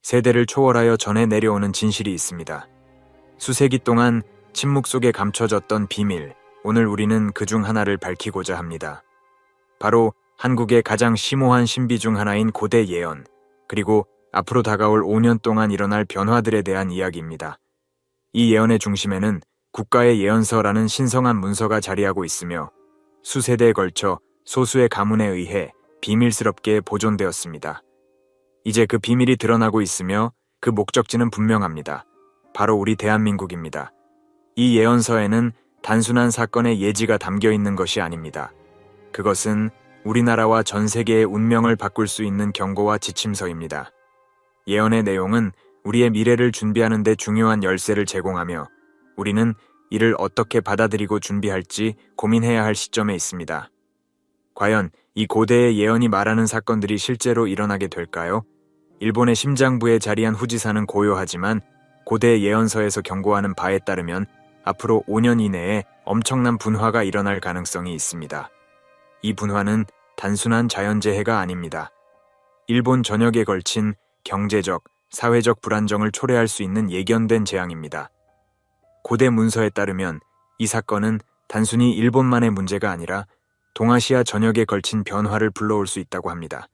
세대를 초월하여 전해 내려오는 진실이 있습니다. 수세기 동안 침묵 속에 감춰졌던 비밀, 오늘 우리는 그중 하나를 밝히고자 합니다. 바로 한국의 가장 심오한 신비 중 하나인 고대 예언, 그리고 앞으로 다가올 5년 동안 일어날 변화들에 대한 이야기입니다. 이 예언의 중심에는 국가의 예언서라는 신성한 문서가 자리하고 있으며 수세대에 걸쳐 소수의 가문에 의해 비밀스럽게 보존되었습니다. 이제 그 비밀이 드러나고 있으며 그 목적지는 분명합니다. 바로 우리 대한민국입니다. 이 예언서에는 단순한 사건의 예지가 담겨 있는 것이 아닙니다. 그것은 우리나라와 전 세계의 운명을 바꿀 수 있는 경고와 지침서입니다. 예언의 내용은 우리의 미래를 준비하는 데 중요한 열쇠를 제공하며 우리는 이를 어떻게 받아들이고 준비할지 고민해야 할 시점에 있습니다. 과연 이 고대의 예언이 말하는 사건들이 실제로 일어나게 될까요? 일본의 심장부에 자리한 후지산은 고요하지만 고대 예언서에서 경고하는 바에 따르면 앞으로 5년 이내에 엄청난 분화가 일어날 가능성이 있습니다. 이 분화는 단순한 자연재해가 아닙니다. 일본 전역에 걸친 경제적, 사회적 불안정을 초래할 수 있는 예견된 재앙입니다. 고대 문서에 따르면 이 사건은 단순히 일본만의 문제가 아니라 동아시아 전역에 걸친 변화를 불러올 수 있다고 합니다.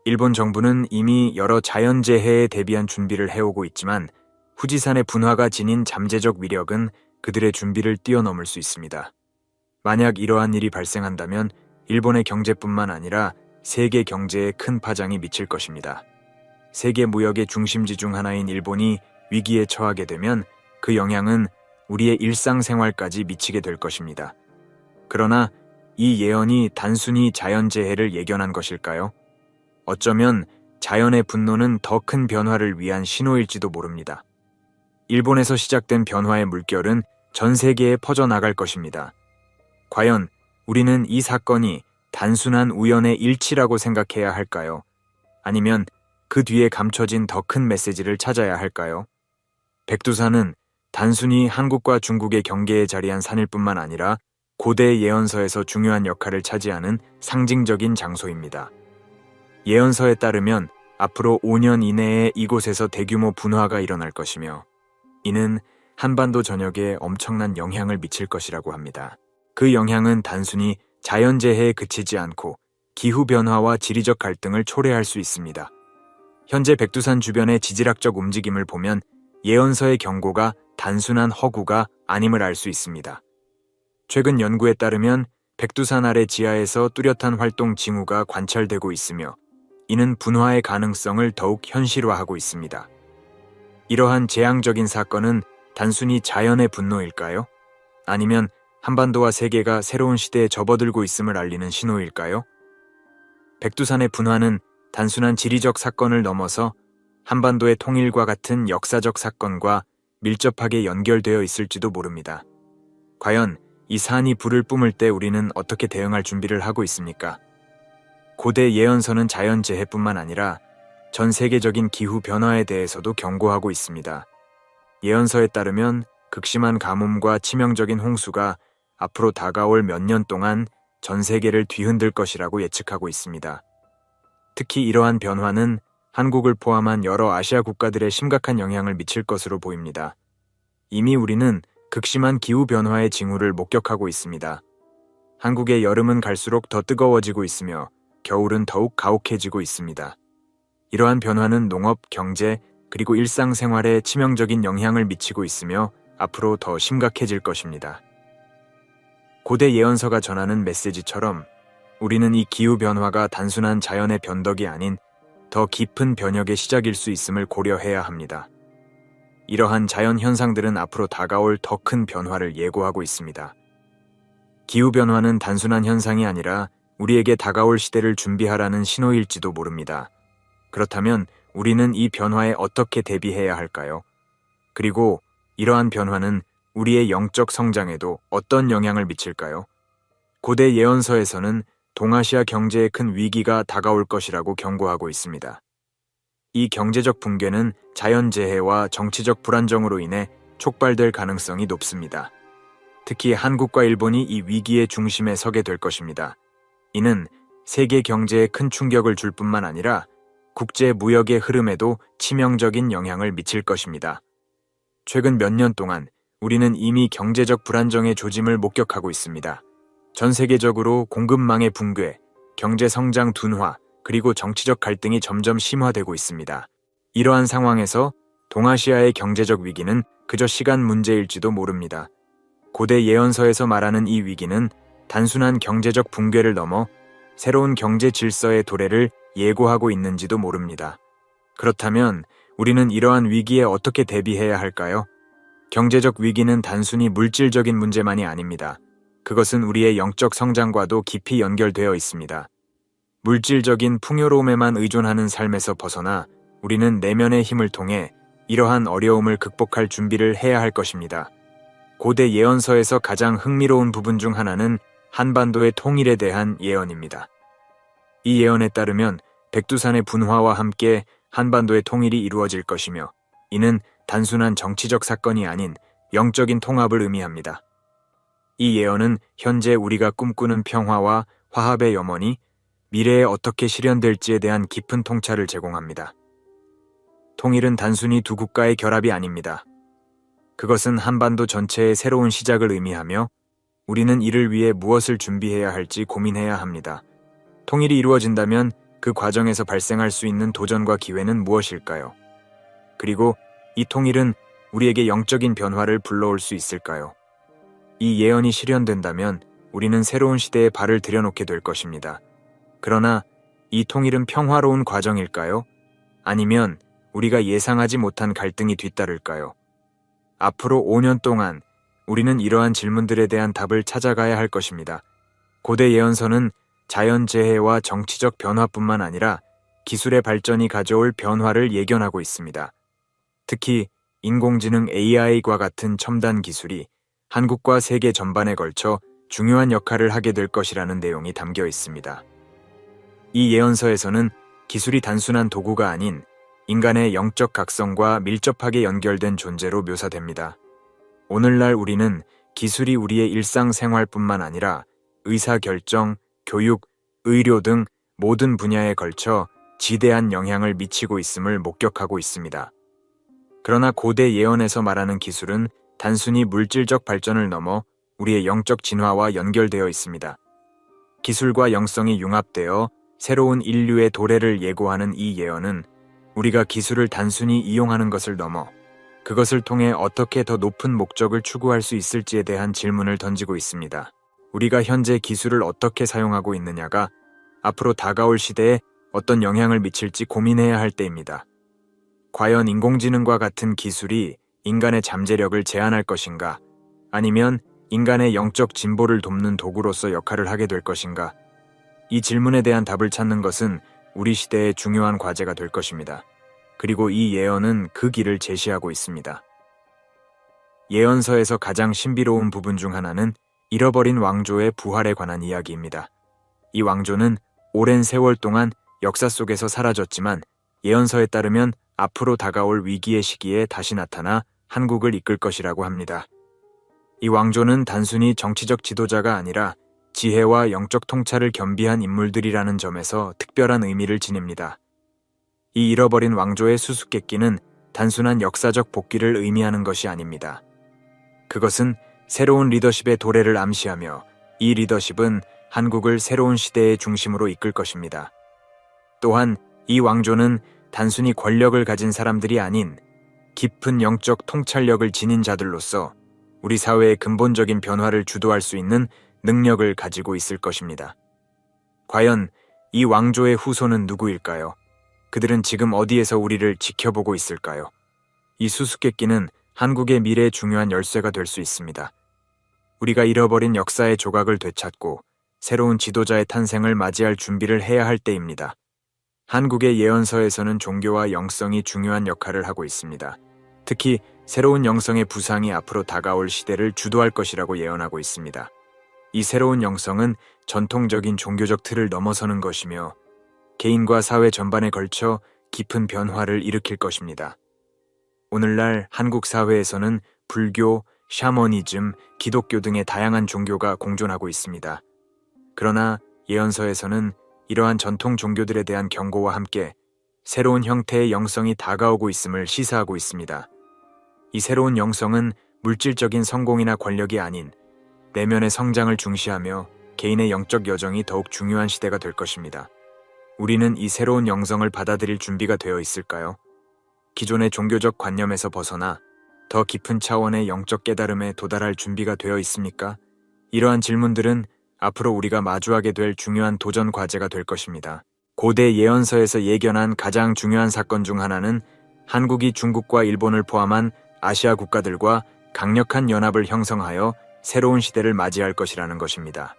일본 정부는 이미 여러 자연재해에 대비한 준비를 해오고 있지만 후지산의 분화가 지닌 잠재적 위력은 그들의 준비를 뛰어넘을 수 있습니다. 만약 이러한 일이 발생한다면 일본의 경제뿐만 아니라 세계 경제에 큰 파장이 미칠 것입니다. 세계 무역의 중심지 중 하나인 일본이 위기에 처하게 되면 그 영향은 우리의 일상생활까지 미치게 될 것입니다. 그러나 이 예언이 단순히 자연재해를 예견한 것일까요? 어쩌면 자연의 분노는 더 큰 변화를 위한 신호일지도 모릅니다. 일본에서 시작된 변화의 물결은 전 세계에 퍼져나갈 것입니다. 과연 우리는 이 사건이 단순한 우연의 일치라고 생각해야 할까요? 아니면 그 뒤에 감춰진 더 큰 메시지를 찾아야 할까요? 백두산은 단순히 한국과 중국의 경계에 자리한 산일 뿐만 아니라 고대 예언서에서 중요한 역할을 차지하는 상징적인 장소입니다. 예언서에 따르면 앞으로 5년 이내에 이곳에서 대규모 분화가 일어날 것이며 이는 한반도 전역에 엄청난 영향을 미칠 것이라고 합니다. 그 영향은 단순히 자연재해에 그치지 않고 기후변화와 지리적 갈등을 초래할 수 있습니다. 현재 백두산 주변의 지질학적 움직임을 보면 예언서의 경고가 단순한 허구가 아님을 알 수 있습니다. 최근 연구에 따르면 백두산 아래 지하에서 뚜렷한 활동 징후가 관찰되고 있으며 이는 분화의 가능성을 더욱 현실화하고 있습니다. 이러한 재앙적인 사건은 단순히 자연의 분노일까요? 아니면 한반도와 세계가 새로운 시대에 접어들고 있음을 알리는 신호일까요? 백두산의 분화는 단순한 지리적 사건을 넘어서 한반도의 통일과 같은 역사적 사건과 밀접하게 연결되어 있을지도 모릅니다. 과연 이 산이 불을 뿜을 때 우리는 어떻게 대응할 준비를 하고 있습니까? 고대 예언서는 자연재해뿐만 아니라 전 세계적인 기후 변화에 대해서도 경고하고 있습니다. 예언서에 따르면 극심한 가뭄과 치명적인 홍수가 앞으로 다가올 몇 년 동안 전 세계를 뒤흔들 것이라고 예측하고 있습니다. 특히 이러한 변화는 한국을 포함한 여러 아시아 국가들에 심각한 영향을 미칠 것으로 보입니다. 이미 우리는 극심한 기후 변화의 징후를 목격하고 있습니다. 한국의 여름은 갈수록 더 뜨거워지고 있으며 겨울은 더욱 가혹해지고 있습니다. 이러한 변화는 농업, 경제, 그리고 일상생활에 치명적인 영향을 미치고 있으며 앞으로 더 심각해질 것입니다. 고대 예언서가 전하는 메시지처럼 우리는 이 기후변화가 단순한 자연의 변덕이 아닌 더 깊은 변혁의 시작일 수 있음을 고려해야 합니다. 이러한 자연 현상들은 앞으로 다가올 더 큰 변화를 예고하고 있습니다. 기후변화는 단순한 현상이 아니라 우리에게 다가올 시대를 준비하라는 신호일지도 모릅니다. 그렇다면 우리는 이 변화에 어떻게 대비해야 할까요? 그리고 이러한 변화는 우리의 영적 성장에도 어떤 영향을 미칠까요? 고대 예언서에서는 동아시아 경제에 큰 위기가 다가올 것이라고 경고하고 있습니다. 이 경제적 붕괴는 자연재해와 정치적 불안정으로 인해 촉발될 가능성이 높습니다. 특히 한국과 일본이 이 위기의 중심에 서게 될 것입니다. 이는 세계 경제에 큰 충격을 줄 뿐만 아니라 국제 무역의 흐름에도 치명적인 영향을 미칠 것입니다. 최근 몇 년 동안 우리는 이미 경제적 불안정의 조짐을 목격하고 있습니다. 전 세계적으로 공급망의 붕괴, 경제 성장 둔화, 그리고 정치적 갈등이 점점 심화되고 있습니다. 이러한 상황에서 동아시아의 경제적 위기는 그저 시간 문제일지도 모릅니다. 고대 예언서에서 말하는 이 위기는 단순한 경제적 붕괴를 넘어 새로운 경제 질서의 도래를 예고하고 있는지도 모릅니다. 그렇다면 우리는 이러한 위기에 어떻게 대비해야 할까요? 경제적 위기는 단순히 물질적인 문제만이 아닙니다. 그것은 우리의 영적 성장과도 깊이 연결되어 있습니다. 물질적인 풍요로움에만 의존하는 삶에서 벗어나 우리는 내면의 힘을 통해 이러한 어려움을 극복할 준비를 해야 할 것입니다. 고대 예언서에서 가장 흥미로운 부분 중 하나는 한반도의 통일에 대한 예언입니다. 이 예언에 따르면 백두산의 분화와 함께 한반도의 통일이 이루어질 것이며 이는 단순한 정치적 사건이 아닌 영적인 통합을 의미합니다. 이 예언은 현재 우리가 꿈꾸는 평화와 화합의 염원이 미래에 어떻게 실현될지에 대한 깊은 통찰을 제공합니다. 통일은 단순히 두 국가의 결합이 아닙니다. 그것은 한반도 전체의 새로운 시작을 의미하며 우리는 이를 위해 무엇을 준비해야 할지 고민해야 합니다. 통일이 이루어진다면 그 과정에서 발생할 수 있는 도전과 기회는 무엇일까요? 그리고 이 통일은 우리에게 영적인 변화를 불러올 수 있을까요? 이 예언이 실현된다면 우리는 새로운 시대에 발을 들여놓게 될 것입니다. 그러나 이 통일은 평화로운 과정일까요? 아니면 우리가 예상하지 못한 갈등이 뒤따를까요? 앞으로 5년 동안 우리는 이러한 질문들에 대한 답을 찾아가야 할 것입니다. 고대 예언서는 자연재해와 정치적 변화뿐만 아니라 기술의 발전이 가져올 변화를 예견하고 있습니다. 특히 인공지능 AI과 같은 첨단 기술이 한국과 세계 전반에 걸쳐 중요한 역할을 하게 될 것이라는 내용이 담겨 있습니다. 이 예언서에서는 기술이 단순한 도구가 아닌 인간의 영적 각성과 밀접하게 연결된 존재로 묘사됩니다. 오늘날 우리는 기술이 우리의 일상생활뿐만 아니라 의사결정, 교육, 의료 등 모든 분야에 걸쳐 지대한 영향을 미치고 있음을 목격하고 있습니다. 그러나 고대 예언에서 말하는 기술은 단순히 물질적 발전을 넘어 우리의 영적 진화와 연결되어 있습니다. 기술과 영성이 융합되어 새로운 인류의 도래를 예고하는 이 예언은 우리가 기술을 단순히 이용하는 것을 넘어 그것을 통해 어떻게 더 높은 목적을 추구할 수 있을지에 대한 질문을 던지고 있습니다. 우리가 현재 기술을 어떻게 사용하고 있느냐가 앞으로 다가올 시대에 어떤 영향을 미칠지 고민해야 할 때입니다. 과연 인공지능과 같은 기술이 인간의 잠재력을 제한할 것인가? 아니면 인간의 영적 진보를 돕는 도구로서 역할을 하게 될 것인가? 이 질문에 대한 답을 찾는 것은 우리 시대의 중요한 과제가 될 것입니다. 그리고 이 예언은 그 길을 제시하고 있습니다. 예언서에서 가장 신비로운 부분 중 하나는 잃어버린 왕조의 부활에 관한 이야기입니다. 이 왕조는 오랜 세월 동안 역사 속에서 사라졌지만 예언서에 따르면 앞으로 다가올 위기의 시기에 다시 나타나 한국을 이끌 것이라고 합니다. 이 왕조는 단순히 정치적 지도자가 아니라 지혜와 영적 통찰을 겸비한 인물들이라는 점에서 특별한 의미를 지닙니다. 이 잃어버린 왕조의 수수께끼는 단순한 역사적 복귀를 의미하는 것이 아닙니다. 그것은 새로운 리더십의 도래를 암시하며 이 리더십은 한국을 새로운 시대의 중심으로 이끌 것입니다. 또한 이 왕조는 단순히 권력을 가진 사람들이 아닌 깊은 영적 통찰력을 지닌 자들로서 우리 사회의 근본적인 변화를 주도할 수 있는 능력을 가지고 있을 것입니다. 과연 이 왕조의 후손은 누구일까요? 그들은 지금 어디에서 우리를 지켜보고 있을까요? 이 수수께끼는 한국의 미래의 중요한 열쇠가 될 수 있습니다. 우리가 잃어버린 역사의 조각을 되찾고 새로운 지도자의 탄생을 맞이할 준비를 해야 할 때입니다. 한국의 예언서에서는 종교와 영성이 중요한 역할을 하고 있습니다. 특히 새로운 영성의 부상이 앞으로 다가올 시대를 주도할 것이라고 예언하고 있습니다. 이 새로운 영성은 전통적인 종교적 틀을 넘어서는 것이며 개인과 사회 전반에 걸쳐 깊은 변화를 일으킬 것입니다. 오늘날 한국 사회에서는 불교, 샤머니즘, 기독교 등의 다양한 종교가 공존하고 있습니다. 그러나 예언서에서는 이러한 전통 종교들에 대한 경고와 함께 새로운 형태의 영성이 다가오고 있음을 시사하고 있습니다. 이 새로운 영성은 물질적인 성공이나 권력이 아닌 내면의 성장을 중시하며 개인의 영적 여정이 더욱 중요한 시대가 될 것입니다. 우리는 이 새로운 영성을 받아들일 준비가 되어 있을까요? 기존의 종교적 관념에서 벗어나 더 깊은 차원의 영적 깨달음에 도달할 준비가 되어 있습니까? 이러한 질문들은 앞으로 우리가 마주하게 될 중요한 도전 과제가 될 것입니다. 고대 예언서에서 예견한 가장 중요한 사건 중 하나는 한국이 중국과 일본을 포함한 아시아 국가들과 강력한 연합을 형성하여 새로운 시대를 맞이할 것이라는 것입니다.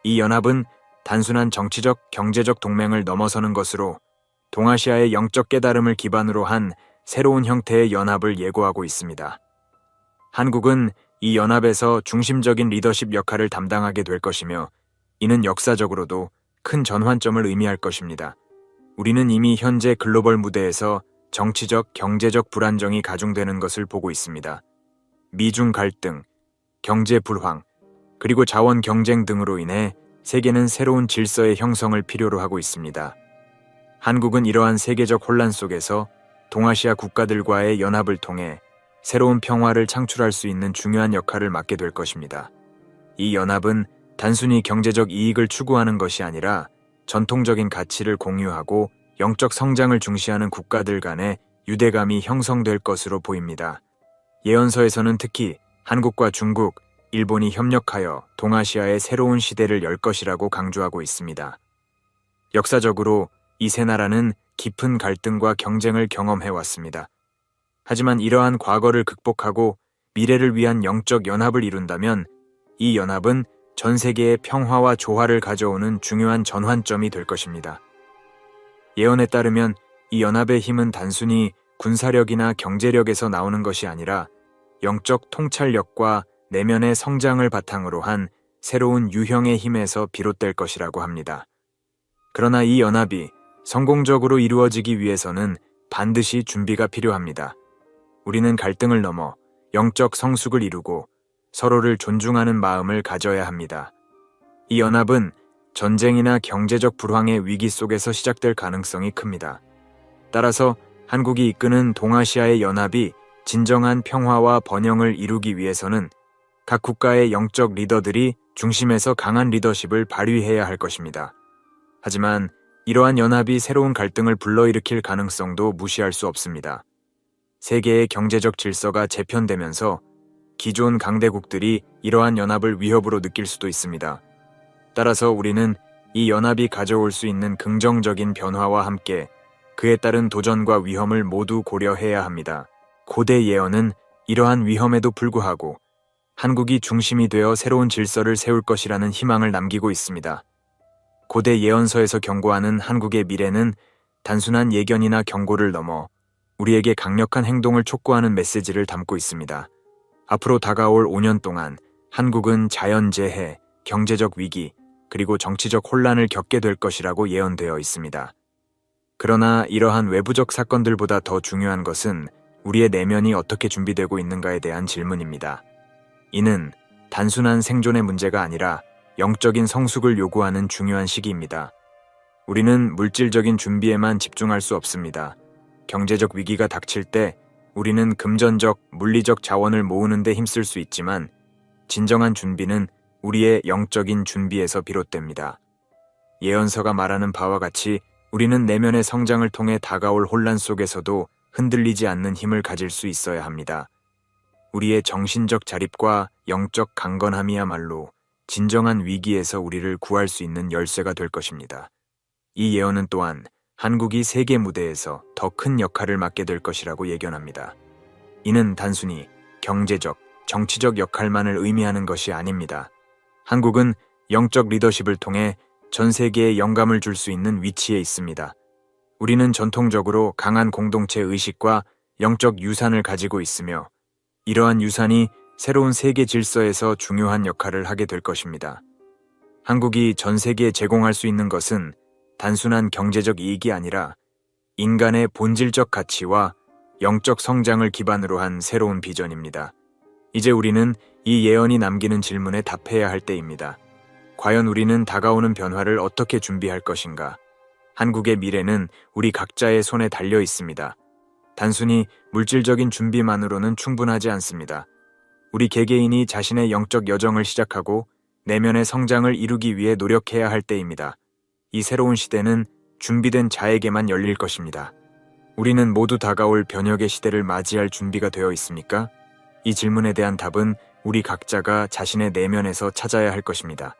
이 연합은 단순한 정치적, 경제적 동맹을 넘어서는 것으로 동아시아의 영적 깨달음을 기반으로 한 새로운 형태의 연합을 예고하고 있습니다. 한국은 이 연합에서 중심적인 리더십 역할을 담당하게 될 것이며 이는 역사적으로도 큰 전환점을 의미할 것입니다. 우리는 이미 현재 글로벌 무대에서 정치적, 경제적 불안정이 가중되는 것을 보고 있습니다. 미중 갈등, 경제 불황, 그리고 자원 경쟁 등으로 인해 세계는 새로운 질서의 형성을 필요로 하고 있습니다. 한국은 이러한 세계적 혼란 속에서 동아시아 국가들과의 연합을 통해 새로운 평화를 창출할 수 있는 중요한 역할을 맡게 될 것입니다. 이 연합은 단순히 경제적 이익을 추구하는 것이 아니라 전통적인 가치를 공유하고 영적 성장을 중시하는 국가들 간의 유대감이 형성될 것으로 보입니다. 예언서에서는 특히 한국과 중국, 일본이 협력하여 동아시아의 새로운 시대를 열 것이라고 강조하고 있습니다. 역사적으로 이 세 나라는 깊은 갈등과 경쟁을 경험해왔습니다. 하지만 이러한 과거를 극복하고 미래를 위한 영적 연합을 이룬다면 이 연합은 전 세계의 평화와 조화를 가져오는 중요한 전환점이 될 것입니다. 예언에 따르면 이 연합의 힘은 단순히 군사력이나 경제력에서 나오는 것이 아니라 영적 통찰력과 내면의 성장을 바탕으로 한 새로운 유형의 힘에서 비롯될 것이라고 합니다. 그러나 이 연합이 성공적으로 이루어지기 위해서는 반드시 준비가 필요합니다. 우리는 갈등을 넘어 영적 성숙을 이루고 서로를 존중하는 마음을 가져야 합니다. 이 연합은 전쟁이나 경제적 불황의 위기 속에서 시작될 가능성이 큽니다. 따라서 한국이 이끄는 동아시아의 연합이 진정한 평화와 번영을 이루기 위해서는 각 국가의 영적 리더들이 중심에서 강한 리더십을 발휘해야 할 것입니다. 하지만 이러한 연합이 새로운 갈등을 불러일으킬 가능성도 무시할 수 없습니다. 세계의 경제적 질서가 재편되면서 기존 강대국들이 이러한 연합을 위협으로 느낄 수도 있습니다. 따라서 우리는 이 연합이 가져올 수 있는 긍정적인 변화와 함께 그에 따른 도전과 위험을 모두 고려해야 합니다. 고대 예언은 이러한 위험에도 불구하고 한국이 중심이 되어 새로운 질서를 세울 것이라는 희망을 남기고 있습니다. 고대 예언서에서 경고하는 한국의 미래는 단순한 예견이나 경고를 넘어 우리에게 강력한 행동을 촉구하는 메시지를 담고 있습니다. 앞으로 다가올 5년 동안 한국은 자연재해, 경제적 위기, 그리고 정치적 혼란을 겪게 될 것이라고 예언되어 있습니다. 그러나 이러한 외부적 사건들보다 더 중요한 것은 우리의 내면이 어떻게 준비되고 있는가에 대한 질문입니다. 이는 단순한 생존의 문제가 아니라 영적인 성숙을 요구하는 중요한 시기입니다. 우리는 물질적인 준비에만 집중할 수 없습니다. 경제적 위기가 닥칠 때 우리는 금전적, 물리적 자원을 모으는 데 힘쓸 수 있지만 진정한 준비는 우리의 영적인 준비에서 비롯됩니다. 예언서가 말하는 바와 같이 우리는 내면의 성장을 통해 다가올 혼란 속에서도 흔들리지 않는 힘을 가질 수 있어야 합니다. 우리의 정신적 자립과 영적 강건함이야말로 진정한 위기에서 우리를 구할 수 있는 열쇠가 될 것입니다. 이 예언은 또한 한국이 세계 무대에서 더 큰 역할을 맡게 될 것이라고 예견합니다. 이는 단순히 경제적, 정치적 역할만을 의미하는 것이 아닙니다. 한국은 영적 리더십을 통해 전 세계에 영감을 줄 수 있는 위치에 있습니다. 우리는 전통적으로 강한 공동체 의식과 영적 유산을 가지고 있으며 이러한 유산이 새로운 세계 질서에서 중요한 역할을 하게 될 것입니다. 한국이 전 세계에 제공할 수 있는 것은 단순한 경제적 이익이 아니라 인간의 본질적 가치와 영적 성장을 기반으로 한 새로운 비전입니다. 이제 우리는 이 예언이 남기는 질문에 답해야 할 때입니다. 과연 우리는 다가오는 변화를 어떻게 준비할 것인가? 한국의 미래는 우리 각자의 손에 달려 있습니다. 단순히 물질적인 준비만으로는 충분하지 않습니다. 우리 개개인이 자신의 영적 여정을 시작하고 내면의 성장을 이루기 위해 노력해야 할 때입니다. 이 새로운 시대는 준비된 자에게만 열릴 것입니다. 우리는 모두 다가올 변혁의 시대를 맞이할 준비가 되어 있습니까? 이 질문에 대한 답은 우리 각자가 자신의 내면에서 찾아야 할 것입니다.